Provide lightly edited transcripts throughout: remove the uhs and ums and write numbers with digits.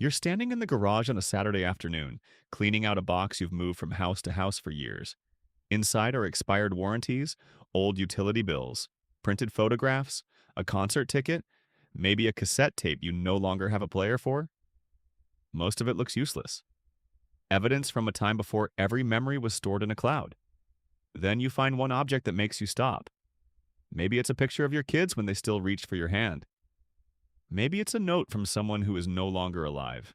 You're standing in the garage on a Saturday afternoon, cleaning out a box you've moved from house to house for years. Inside are expired warranties, old utility bills, printed photographs, a concert ticket, maybe a cassette tape you no longer have a player for. Most of it looks useless. Evidence from a time before every memory was stored in a cloud. Then you find one object that makes you stop. Maybe it's a picture of your kids when they still reached for your hand. Maybe it's a note from someone who is no longer alive.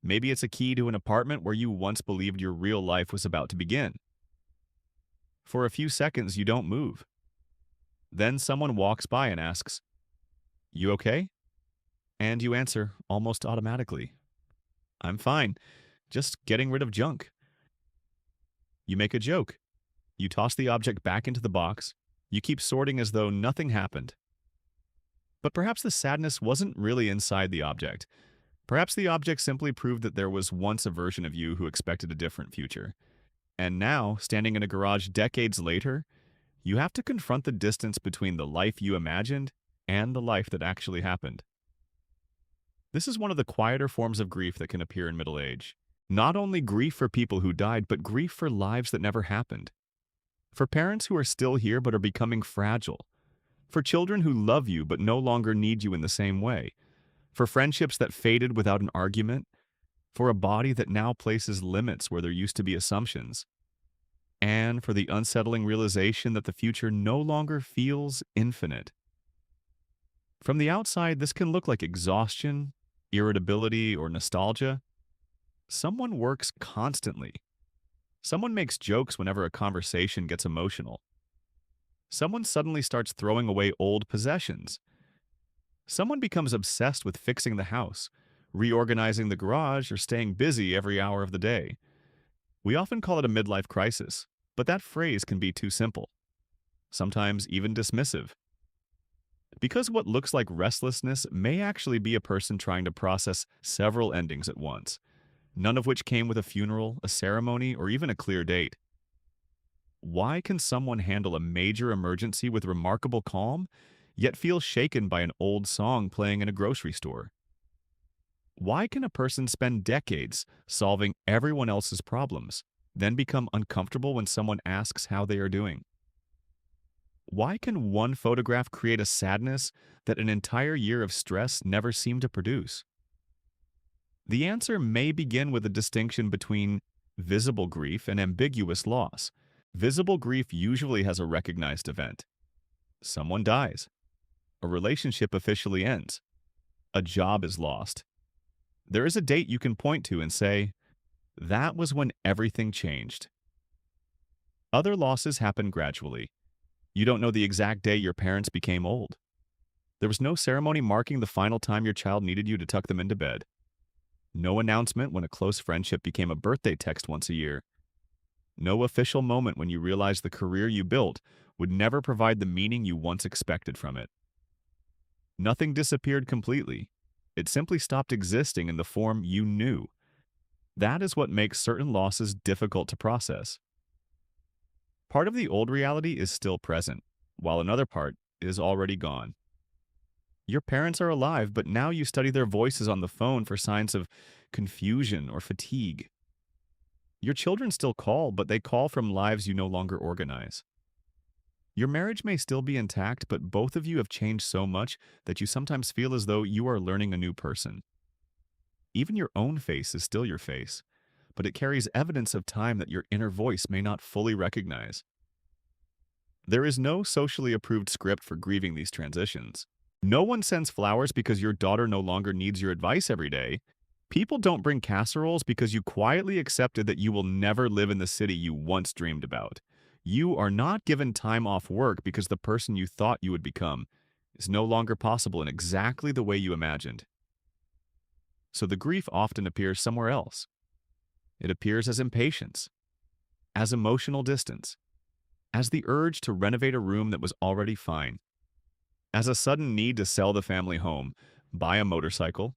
Maybe it's a key to an apartment where you once believed your real life was about to begin. For a few seconds, you don't move. Then someone walks by and asks, "You okay?" And you answer almost automatically, "I'm fine, just getting rid of junk." You make a joke. You toss the object back into the box. You keep sorting as though nothing happened. But perhaps the sadness wasn't really inside the object. Perhaps the object simply proved that there was once a version of you who expected a different future. And now, standing in a garage decades later, you have to confront the distance between the life you imagined and the life that actually happened. This is one of the quieter forms of grief that can appear in middle age. Not only grief for people who died, but grief for lives that never happened. For parents who are still here but are becoming fragile. For children who love you but no longer need you in the same way. For friendships that faded without an argument. For a body that now places limits where there used to be assumptions. And for the unsettling realization that the future no longer feels infinite. From the outside, this can look like exhaustion, irritability, or nostalgia. Someone works constantly. Someone makes jokes whenever a conversation gets emotional. Someone suddenly starts throwing away old possessions. Someone becomes obsessed with fixing the house, reorganizing the garage, or staying busy every hour of the day. We often call it a midlife crisis, but that phrase can be too simple, sometimes even dismissive. Because what looks like restlessness may actually be a person trying to process several endings at once, none of which came with a funeral, a ceremony, or even a clear date. Why can someone handle a major emergency with remarkable calm, yet feel shaken by an old song playing in a grocery store? Why can a person spend decades solving everyone else's problems, then become uncomfortable when someone asks how they are doing? Why can one photograph create a sadness that an entire year of stress never seemed to produce? The answer may begin with a distinction between visible grief and ambiguous loss. Visible grief usually has a recognized event. Someone dies. A relationship officially ends. A job is lost. There is a date you can point to and say, "That was when everything changed." Other losses happen gradually. You don't know the exact day your parents became old. There was no ceremony marking the final time your child needed you to tuck them into bed. No announcement when a close friendship became a birthday text once a year. No official moment when you realized the career you built would never provide the meaning you once expected from it. Nothing disappeared completely. It simply stopped existing in the form you knew. That is what makes certain losses difficult to process. Part of the old reality is still present, while another part is already gone. Your parents are alive, but now you study their voices on the phone for signs of confusion or fatigue. Your children still call, but they call from lives you no longer organize. Your marriage may still be intact, but both of you have changed so much that you sometimes feel as though you are learning a new person. Even your own face is still your face, but it carries evidence of time that your inner voice may not fully recognize. There is no socially approved script for grieving these transitions. No one sends flowers because your daughter no longer needs your advice every day. People don't bring casseroles because you quietly accepted that you will never live in the city you once dreamed about. You are not given time off work because the person you thought you would become is no longer possible in exactly the way you imagined. So the grief often appears somewhere else. It appears as impatience, as emotional distance, as the urge to renovate a room that was already fine, as a sudden need to sell the family home, buy a motorcycle,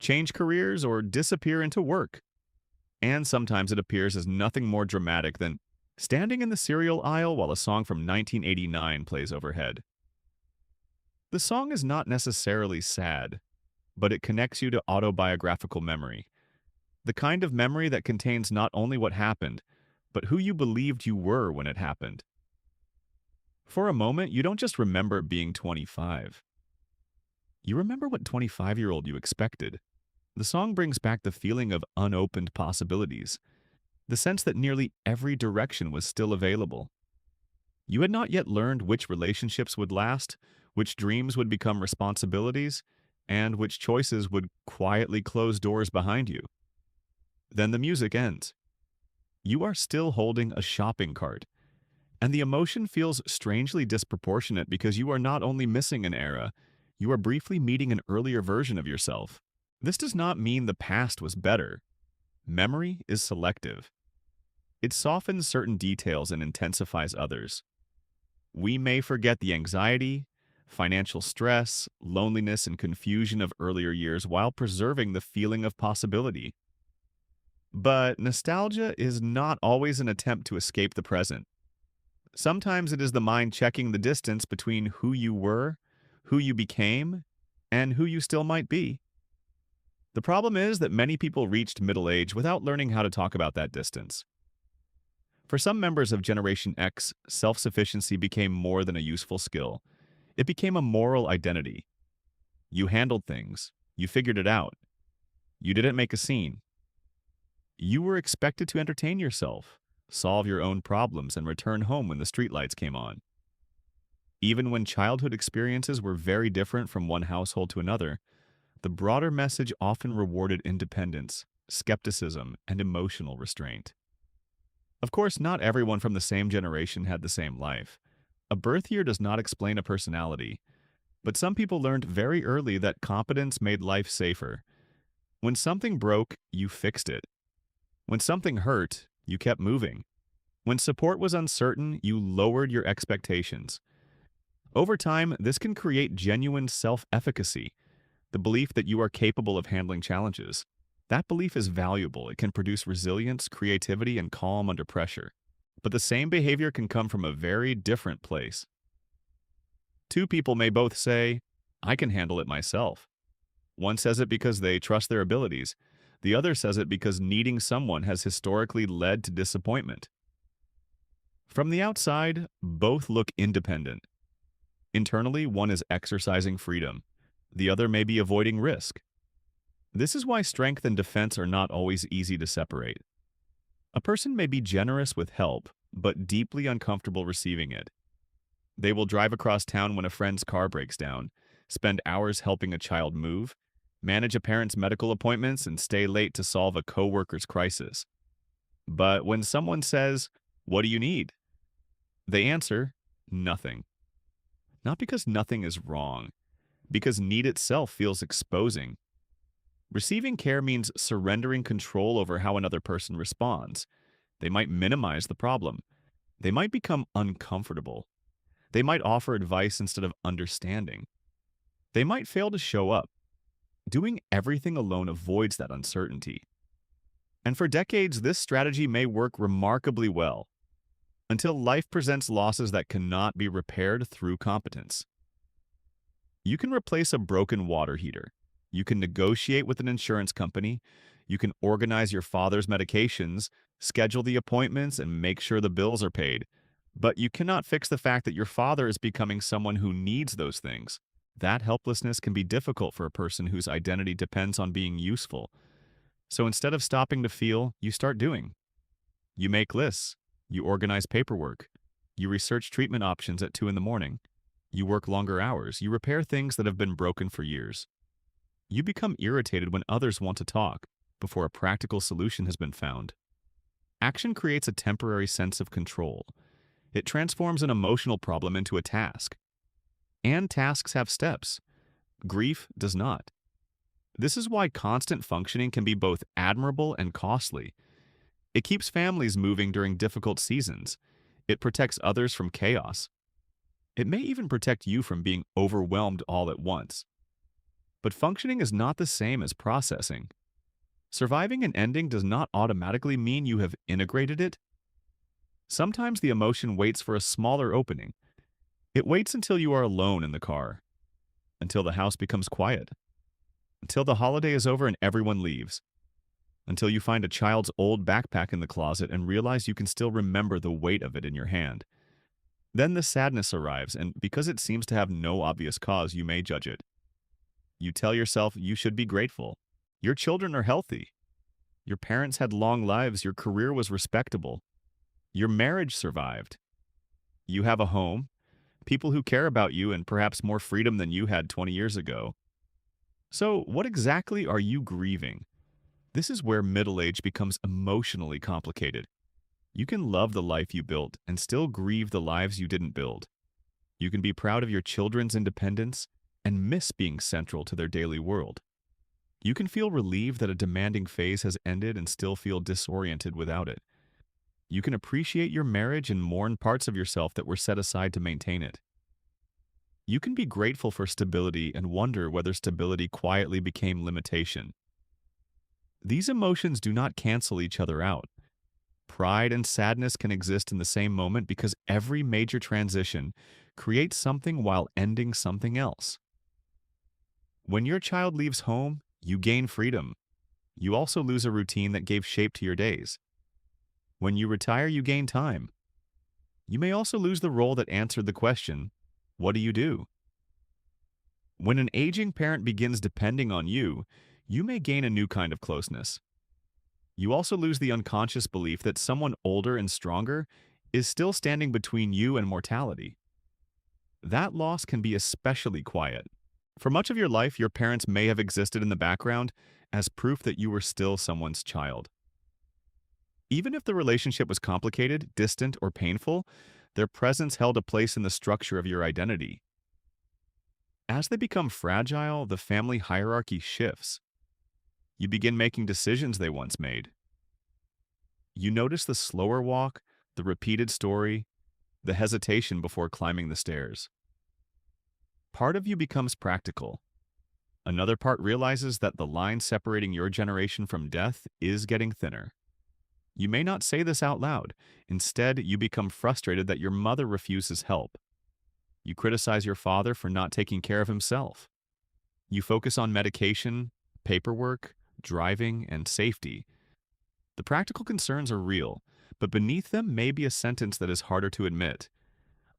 change careers, or disappear into work. And sometimes it appears as nothing more dramatic than standing in the cereal aisle while a song from 1989 plays overhead. The song is not necessarily sad. but it connects you to autobiographical memory, the kind of memory that contains not only what happened, but who you believed you were when it happened. For a moment, you don't just remember being 25. You remember what 25-year-old you expected. The song brings back the feeling of unopened possibilities, the sense that nearly every direction was still available. You had not yet learned which relationships would last, which dreams would become responsibilities, and which choices would quietly close doors behind you. Then the music ends. You are still holding a shopping cart, and the emotion feels strangely disproportionate because you are not only missing an era, you are briefly meeting an earlier version of yourself. This does not mean the past was better. Memory is selective. It softens certain details and intensifies others. We may forget the anxiety, financial stress, loneliness, and confusion of earlier years while preserving the feeling of possibility. But nostalgia is not always an attempt to escape the present. Sometimes it is the mind checking the distance between who you were, who you became, and who you still might be. The problem is that many people reached middle age without learning how to talk about that distance. For some members of Generation X, self-sufficiency became more than a useful skill. It became a moral identity. You handled things. You figured it out. You didn't make a scene. You were expected to entertain yourself, solve your own problems, and return home when the streetlights came on. Even when childhood experiences were very different from one household to another, the broader message often rewarded independence, skepticism, and emotional restraint. Of course, not everyone from the same generation had the same life. A birth year does not explain a personality, but some people learned very early that competence made life safer. When something broke, you fixed it. When something hurt, you kept moving. When support was uncertain, you lowered your expectations. Over time, this can create genuine self-efficacy, the belief that you are capable of handling challenges. That belief is valuable. It can produce resilience, creativity, and calm under pressure. But the same behavior can come from a very different place. Two people may both say, "I can handle it myself." One says it because they trust their abilities. The other says it because needing someone has historically led to disappointment. From the outside, both look independent. Internally, one is exercising freedom. The other may be avoiding risk. This is why strength and defense are not always easy to separate. A person may be generous with help, but deeply uncomfortable receiving it. They will drive across town when a friend's car breaks down, spend hours helping a child move, manage a parent's medical appointments, and stay late to solve a coworker's crisis. But when someone says, "What do you need?" they answer, "Nothing." Not because nothing is wrong, because need itself feels exposing. Receiving care means surrendering control over how another person responds. They might minimize the problem. They might become uncomfortable. They might offer advice instead of understanding. They might fail to show up. Doing everything alone avoids that uncertainty. And for decades, this strategy may work remarkably well, until life presents losses that cannot be repaired through competence. You can replace a broken water heater. You can negotiate with an insurance company. You can organize your father's medications, schedule the appointments, and make sure the bills are paid. But you cannot fix the fact that your father is becoming someone who needs those things. That helplessness can be difficult for a person whose identity depends on being useful. So instead of stopping to feel, you start doing. You make lists. You organize paperwork. You research treatment options at 2 in the morning. You work longer hours. You repair things that have been broken for years. You become irritated when others want to talk before a practical solution has been found. Action creates a temporary sense of control. It transforms an emotional problem into a task. And tasks have steps. Grief does not. This is why constant functioning can be both admirable and costly. It keeps families moving during difficult seasons. It protects others from chaos. It may even protect you from being overwhelmed all at once. But functioning is not the same as processing. Surviving an ending does not automatically mean you have integrated it. Sometimes the emotion waits for a smaller opening. It waits until you are alone in the car, until the house becomes quiet. until the holiday is over and everyone leaves, until you find a child's old backpack in the closet and realize you can still remember the weight of it in your hand. Then the sadness arrives, and because it seems to have no obvious cause, you may judge it. You tell yourself you should be grateful. Your children are healthy. Your parents had long lives. Your career was respectable. Your marriage survived. You have a home, people who care about you, and perhaps more freedom than you had 20 years ago. So, what exactly are you grieving? This is where middle age becomes emotionally complicated. You can love the life you built and still grieve the lives you didn't build. You can be proud of your children's independence and miss being central to their daily world. You can feel relieved that a demanding phase has ended and still feel disoriented without it. You can appreciate your marriage and mourn parts of yourself that were set aside to maintain it. You can be grateful for stability and wonder whether stability quietly became limitation. These emotions do not cancel each other out. Pride and sadness can exist in the same moment because every major transition creates something while ending something else. When your child leaves home, you gain freedom. You also lose a routine that gave shape to your days. When you retire, you gain time. You may also lose the role that answered the question, what do you do? When an aging parent begins depending on you, you may gain a new kind of closeness. You also lose the unconscious belief that someone older and stronger is still standing between you and mortality. That loss can be especially quiet. For much of your life, your parents may have existed in the background as proof that you were still someone's child. Even if the relationship was complicated, distant, or painful, their presence held a place in the structure of your identity. As they become fragile, the family hierarchy shifts. You begin making decisions they once made. You notice the slower walk, the repeated story, the hesitation before climbing the stairs. Part of you becomes practical. Another part realizes that the line separating your generation from death is getting thinner. You may not say this out loud. Instead, you become frustrated that your mother refuses help. You criticize your father for not taking care of himself. You focus on medication, paperwork, driving, and safety. The practical concerns are real, but beneath them may be a sentence that is harder to admit.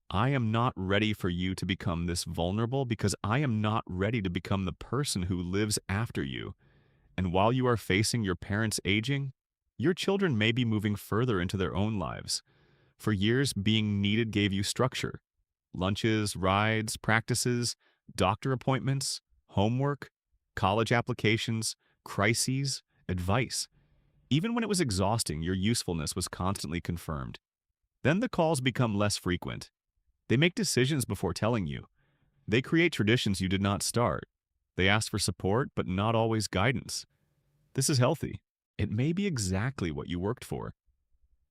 I am not ready for you to become this vulnerable because I am not ready to become the person who lives after you. And while you are facing your parents' aging, your children may be moving further into their own lives. For years, being needed gave you structure. Lunches, rides, practices, doctor appointments, homework, college applications, crises, advice. Even when it was exhausting, your usefulness was constantly confirmed. Then the calls become less frequent. They make decisions before telling you. They create traditions you did not start. They ask for support, but not always guidance. This is healthy. It may be exactly what you worked for.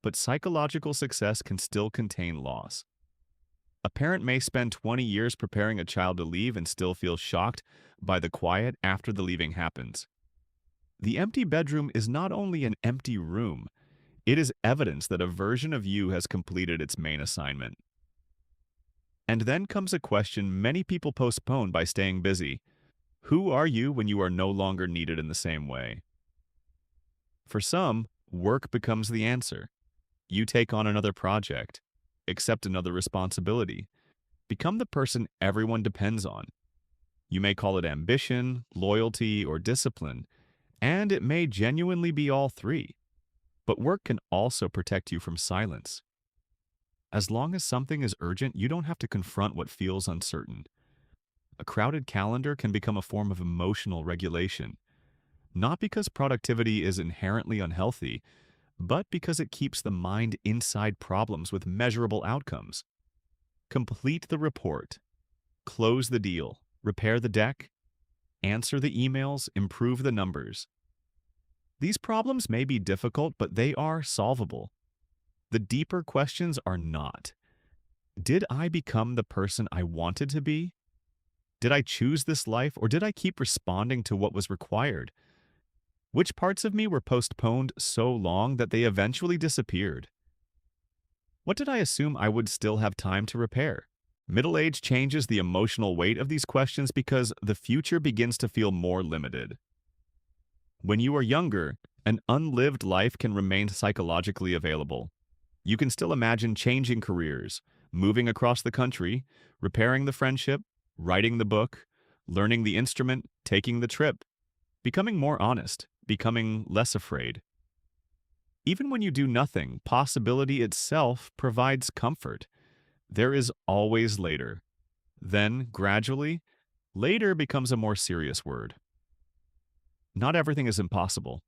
But psychological success can still contain loss. A parent may spend 20 years preparing a child to leave and still feel shocked by the quiet after the leaving happens. The empty bedroom is not only an empty room, it is evidence that a version of you has completed its main assignment. And then comes a question many people postpone by staying busy. Who are you when you are no longer needed in the same way? For some, work becomes the answer. You take on another project, accept another responsibility, become the person everyone depends on. You may call it ambition, loyalty, or discipline, and it may genuinely be all three. But work can also protect you from silence. As long as something is urgent, you don't have to confront what feels uncertain. A crowded calendar can become a form of emotional regulation, not because productivity is inherently unhealthy, but because it keeps the mind inside problems with measurable outcomes. Complete the report, close the deal, repair the deck, answer the emails, improve the numbers. These problems may be difficult, but they are solvable. The deeper questions are not. Did I become the person I wanted to be? Did I choose this life, or did I keep responding to what was required? Which parts of me were postponed so long that they eventually disappeared? What did I assume I would still have time to repair? Middle age changes the emotional weight of these questions because the future begins to feel more limited. When you are younger, an unlived life can remain psychologically available. You can still imagine changing careers, moving across the country, repairing the friendship, writing the book, learning the instrument, taking the trip, becoming more honest, becoming less afraid. Even when you do nothing, possibility itself provides comfort. There is always later. Then, gradually, later becomes a more serious word. Not everything is impossible.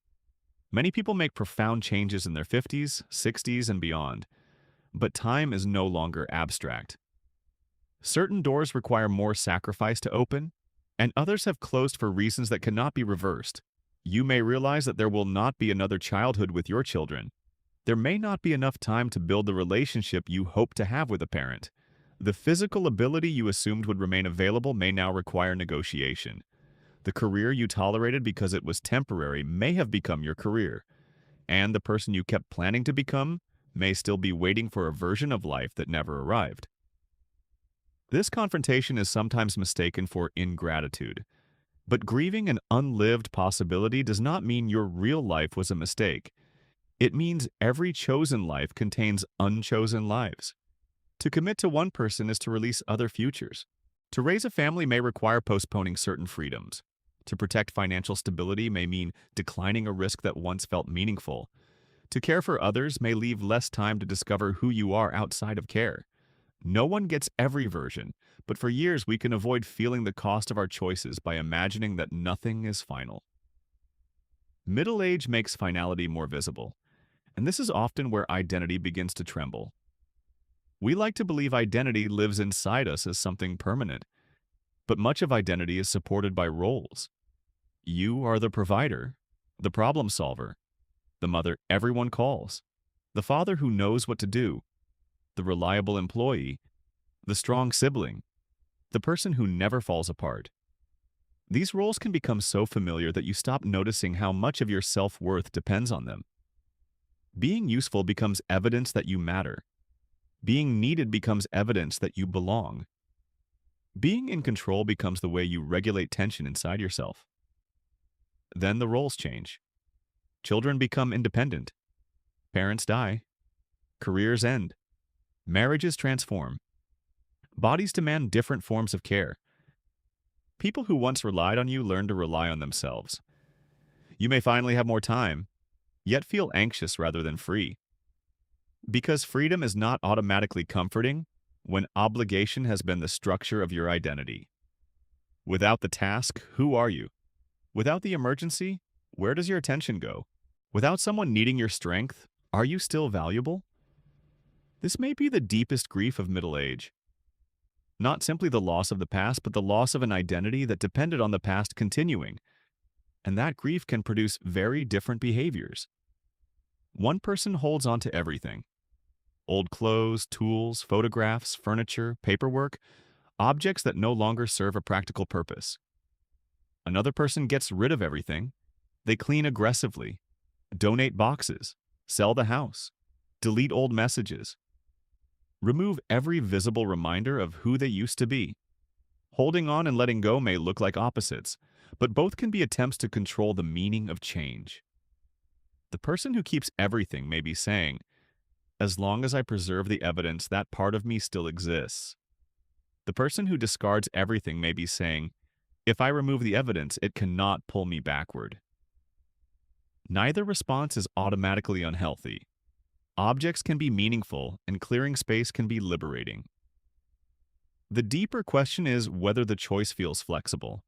Many people make profound changes in their 50s, 60s, and beyond, but time is no longer abstract. Certain doors require more sacrifice to open, and others have closed for reasons that cannot be reversed. You may realize that there will not be another childhood with your children. There may not be enough time to build the relationship you hope to have with a parent. The physical ability you assumed would remain available may now require negotiation. The career you tolerated because it was temporary may have become your career, and the person you kept planning to become may still be waiting for a version of life that never arrived. This confrontation is sometimes mistaken for ingratitude, but grieving an unlived possibility does not mean your real life was a mistake. It means every chosen life contains unchosen lives. To commit to one person is to release other futures. To raise a family may require postponing certain freedoms. To protect financial stability may mean declining a risk that once felt meaningful. To care for others may leave less time to discover who you are outside of care. No one gets every version, but for years we can avoid feeling the cost of our choices by imagining that nothing is final. Middle age makes finality more visible, and this is often where identity begins to tremble. We like to believe identity lives inside us as something permanent, but much of identity is supported by roles. You are the provider, the problem solver, the mother everyone calls, the father who knows what to do, the reliable employee, the strong sibling, the person who never falls apart. These roles can become so familiar that you stop noticing how much of your self-worth depends on them. Being useful becomes evidence that you matter. Being needed becomes evidence that you belong. Being in control becomes the way you regulate tension inside yourself. Then the roles change. Children become independent. Parents die. Careers end. Marriages transform. Bodies demand different forms of care. People who once relied on you learn to rely on themselves. You may finally have more time, yet feel anxious rather than free. Because freedom is not automatically comforting when obligation has been the structure of your identity. Without the task, who are you? Without the emergency, where does your attention go? Without someone needing your strength, are you still valuable? This may be the deepest grief of middle age. Not simply the loss of the past, but the loss of an identity that depended on the past continuing. And that grief can produce very different behaviors. One person holds on to everything. Old clothes, tools, photographs, furniture, paperwork, objects that no longer serve a practical purpose. Another person gets rid of everything. They clean aggressively, donate boxes, sell the house, delete old messages. Remove every visible reminder of who they used to be. Holding on and letting go may look like opposites, but both can be attempts to control the meaning of change. The person who keeps everything may be saying, as long as I preserve the evidence, that part of me still exists. The person who discards everything may be saying, if I remove the evidence, it cannot pull me backward. Neither response is automatically unhealthy. Objects can be meaningful, and clearing space can be liberating. The deeper question is whether the choice feels flexible.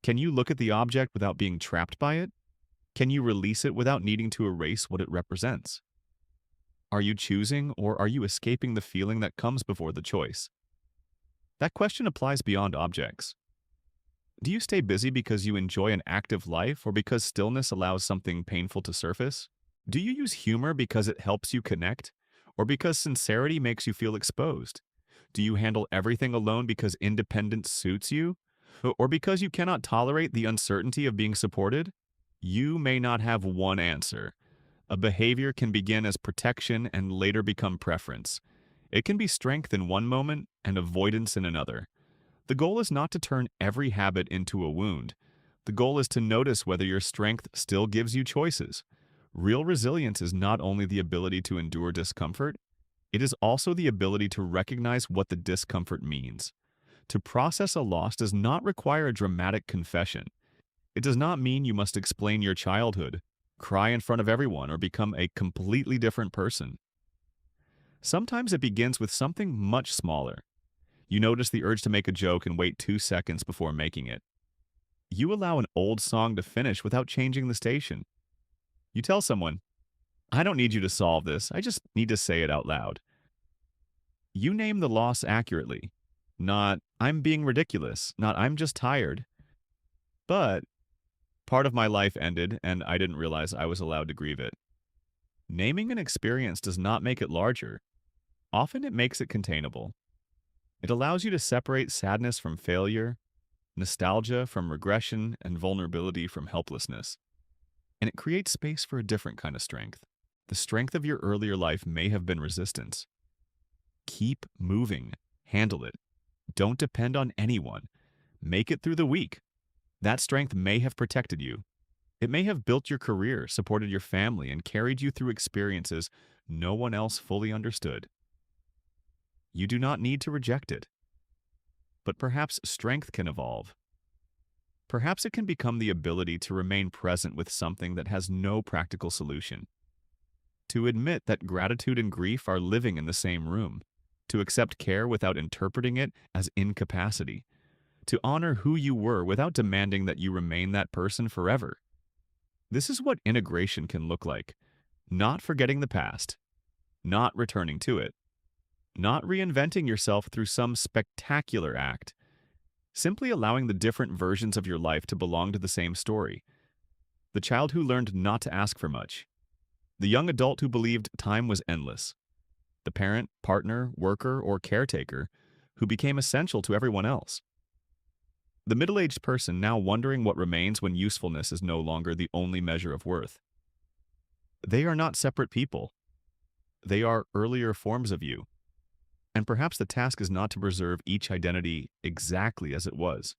Can you look at the object without being trapped by it? Can you release it without needing to erase what it represents? Are you choosing, or are you escaping the feeling that comes before the choice? That question applies beyond objects. Do you stay busy because you enjoy an active life, or because stillness allows something painful to surface? Do you use humor because it helps you connect, or because sincerity makes you feel exposed? Do you handle everything alone because independence suits you, or because you cannot tolerate the uncertainty of being supported? You may not have one answer. A behavior can begin as protection and later become preference. It can be strength in one moment and avoidance in another. The goal is not to turn every habit into a wound. The goal is to notice whether your strength still gives you choices. Real resilience is not only the ability to endure discomfort, it is also the ability to recognize what the discomfort means. To process a loss does not require a dramatic confession. It does not mean you must explain your childhood, cry in front of everyone, or become a completely different person. Sometimes it begins with something much smaller. You notice the urge to make a joke and wait 2 seconds before making it. You allow an old song to finish without changing the station. You tell someone, I don't need you to solve this, I just need to say it out loud. You name the loss accurately. Not, I'm being ridiculous, not, I'm just tired. But, part of my life ended and I didn't realize I was allowed to grieve it. Naming an experience does not make it larger. Often it makes it containable. It allows you to separate sadness from failure, nostalgia from regression, and vulnerability from helplessness. And it creates space for a different kind of strength. The strength of your earlier life may have been resistance. Keep moving. Handle it. Don't depend on anyone. Make it through the week. That strength may have protected you. It may have built your career, supported your family, and carried you through experiences no one else fully understood. You do not need to reject it. But perhaps strength can evolve. Perhaps it can become the ability to remain present with something that has no practical solution. To admit that gratitude and grief are living in the same room. To accept care without interpreting it as incapacity. To honor who you were without demanding that you remain that person forever. This is what integration can look like. Not forgetting the past. Not returning to it. Not reinventing yourself through some spectacular act. Simply allowing the different versions of your life to belong to the same story. The child who learned not to ask for much. The young adult who believed time was endless. The parent, partner, worker, or caretaker who became essential to everyone else. The middle-aged person now wondering what remains when usefulness is no longer the only measure of worth. They are not separate people. They are earlier forms of you. And perhaps the task is not to preserve each identity exactly as it was.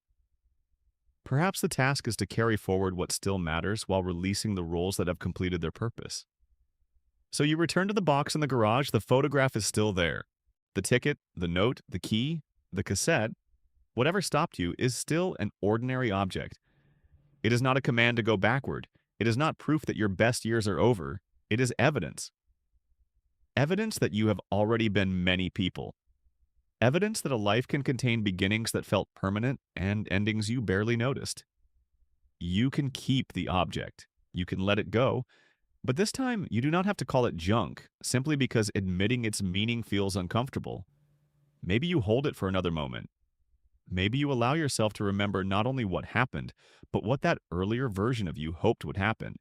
Perhaps the task is to carry forward what still matters while releasing the roles that have completed their purpose. So you return to the box in the garage, the photograph is still there. The ticket, the note, the key, the cassette, whatever stopped you is still an ordinary object. It is not a command to go backward. It is not proof that your best years are over. It is evidence. Evidence that you have already been many people. Evidence that a life can contain beginnings that felt permanent and endings you barely noticed. You can keep the object. You can let it go. But this time, you do not have to call it junk, simply because admitting its meaning feels uncomfortable. Maybe you hold it for another moment. Maybe you allow yourself to remember not only what happened, but what that earlier version of you hoped would happen.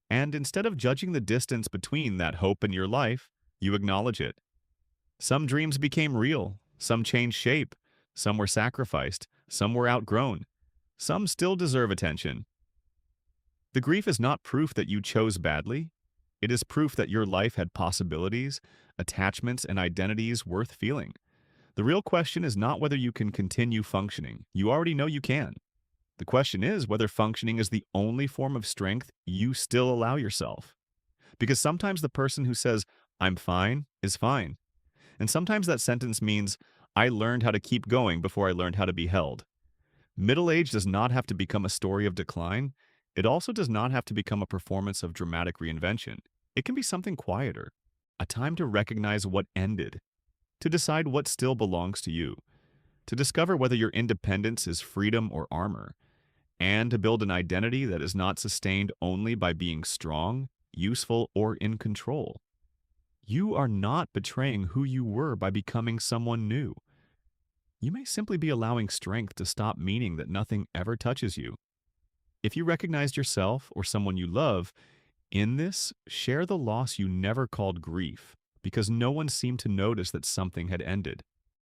And instead of judging the distance between that hope and your life, you acknowledge it. Some dreams became real, some changed shape, some were sacrificed, some were outgrown, some still deserve attention. The grief is not proof that you chose badly. It is proof that your life had possibilities, attachments, and identities worth feeling. The real question is not whether you can continue functioning. You already know you can. The question is whether functioning is the only form of strength you still allow yourself. Because sometimes the person who says, I'm fine, is fine. And sometimes that sentence means, I learned how to keep going before I learned how to be held. Middle age does not have to become a story of decline. It also does not have to become a performance of dramatic reinvention. It can be something quieter, a time to recognize what ended, to decide what still belongs to you, to discover whether your independence is freedom or armor, and to build an identity that is not sustained only by being strong, useful, or in control. You are not betraying who you were by becoming someone new. You may simply be allowing strength to stop meaning that nothing ever touches you. If you recognized yourself or someone you love in this, share the loss you never called grief, because no one seemed to notice that something had ended.